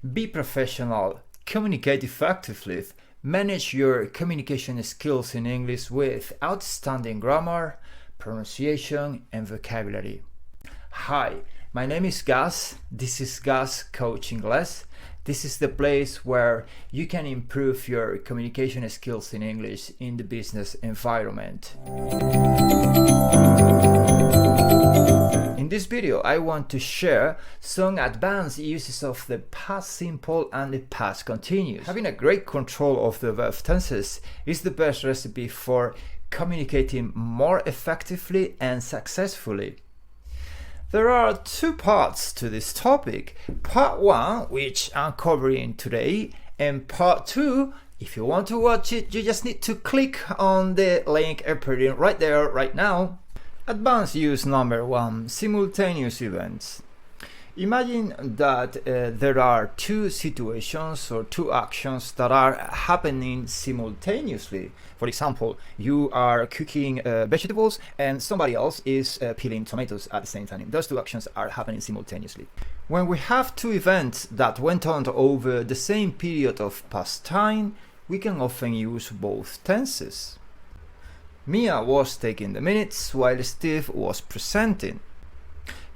be professional, communicate effectively, manage your communication skills in English with outstanding grammar, pronunciation, and vocabulary. Hi, my name is Gus. This is Gus Coach English. This is the place where you can improve your communication skills in English in the business environment. In this video, I want to share some advanced uses of the past simple and the past continuous. Having a great control of the verb tenses is the best recipe for communicating more effectively and successfully. There are two parts to this topic. Part 1, which I'm covering today, and part 2, if you want to watch it, you just need to click on the link appearing right there, right now. Advanced use number 1, simultaneous events. Imagine that there are two situations or two actions that are happening simultaneously. For example, you are cooking vegetables and somebody else is peeling tomatoes at the same time. Those two actions are happening simultaneously. When we have two events that went on over the same period of past time, we can often use both tenses. Mia was taking the minutes while Steve was presenting.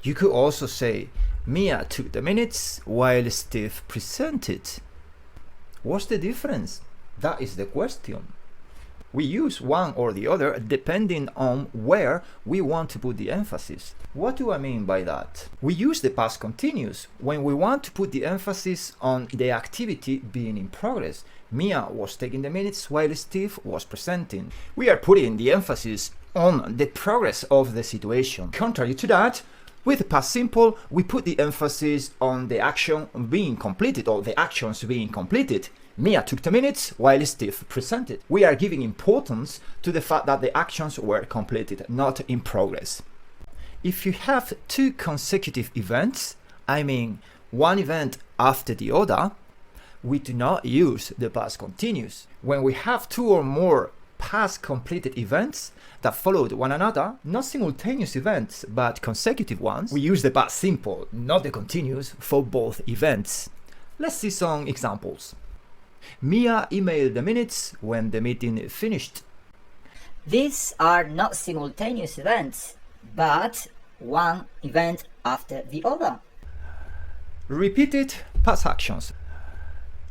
You could also say, Mia took the minutes while Steve presented. What's the difference? That is the question. We use one or the other depending on where we want to put the emphasis. What do I mean by that? We use the past continuous when we want to put the emphasis on the activity being in progress. Mia was taking the minutes while Steve was presenting. We are putting the emphasis on the progress of the situation. Contrary to that, with the past simple, we put the emphasis on the action being completed or the actions being completed. Mia took the minutes while Steve presented. We are giving importance to the fact that the actions were completed, not in progress. If you have two consecutive events, I mean one event after the other, we do not use the past continuous. When we have two or more past completed events that followed one another, not simultaneous events but consecutive ones, we use the past simple, not the continuous, for both events. Let's see some examples. Mia emailed the minutes when the meeting finished. These are not simultaneous events, but one event after the other. Repeated past actions.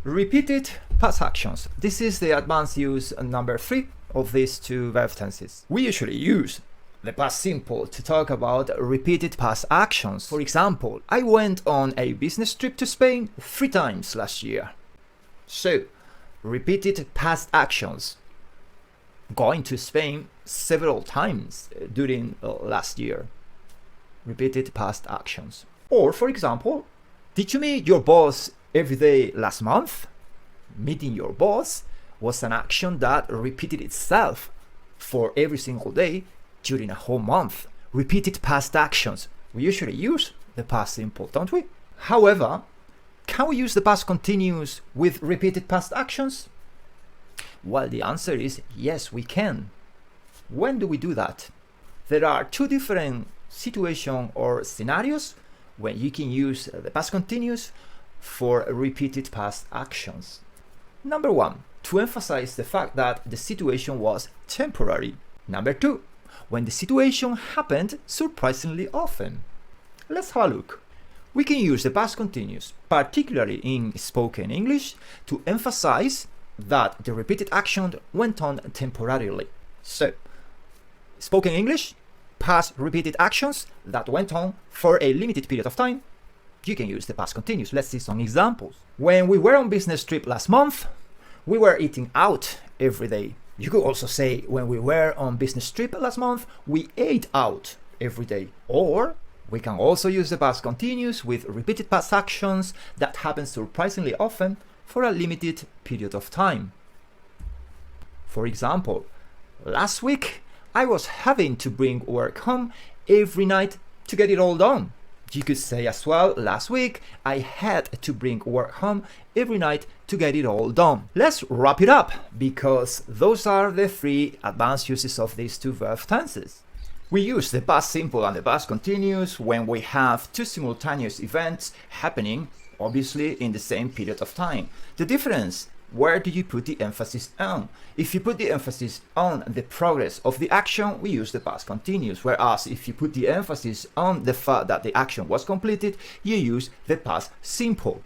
Repeated past actions. This is the advanced use number 3 of these two verb tenses. We usually use the past simple to talk about repeated past actions. For example, I went on a business trip to Spain 3 times last year. So, repeated past actions. Going to Spain several times during last year. Repeated past actions. Or, for example, did you meet your boss every day last month? Meeting your boss was an action that repeated itself for every single day during a whole month. Repeated past actions. We usually use the past simple, don't we? However, can we use the past continuous with repeated past actions? Well, the answer is yes, we can. When do we do that? There are two different situations or scenarios when you can use the past continuous for repeated past actions. Number 1, to emphasize the fact that the situation was temporary. Number 2, when the situation happened surprisingly often. Let's have a look. We can use the past continuous, particularly in spoken English, to emphasize that the repeated action went on temporarily. So, spoken English, past repeated actions that went on for a limited period of time. You can use the past continuous. Let's see some examples. When we were on business trip last month, we were eating out every day. You could also say when we were on business trip last month, we ate out every day. Or we can also use the past continuous with repeated past actions that happen surprisingly often for a limited period of time. For example, last week I was having to bring work home every night to get it all done. You could say as well, last week I had to bring work home every night to get it all done. Let's wrap it up, because those are the 3 advanced uses of these two verb tenses. We use the past simple and the past continuous when we have two simultaneous events happening obviously in the same period of time. The difference, where do you put the emphasis on? If you put the emphasis on the progress of the action, we use the past continuous, whereas if you put the emphasis on the fact that the action was completed, you use the past simple.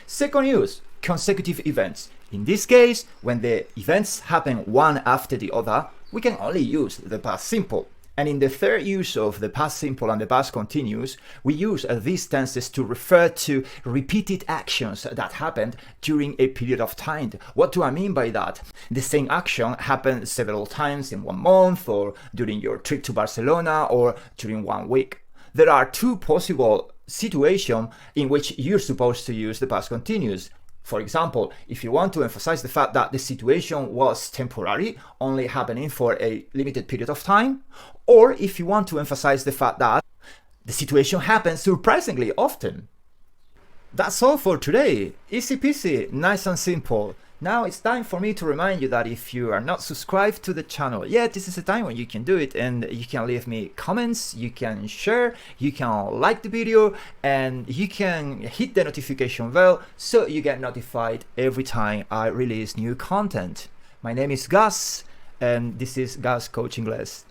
Second use, consecutive events. In this case, when the events happen one after the other, we can only use the past simple. And in the third use of the past simple and the past continuous, we use these tenses to refer to repeated actions that happened during a period of time. What do I mean by that? The same action happened several times in 1 month, or during your trip to Barcelona, or during 1 week. There are two possible situations in which you're supposed to use the past continuous. For example, if you want to emphasize the fact that the situation was temporary, only happening for a limited period of time, or if you want to emphasize the fact that the situation happens surprisingly often. That's all for today. Easy peasy, nice and simple. Now it's time for me to remind you that if you are not subscribed to the channel yet, this is the time when you can do it, and you can leave me comments, you can share, you can like the video, and you can hit the notification bell so you get notified every time I release new content. My name is Gus, and this is Gus Coach English.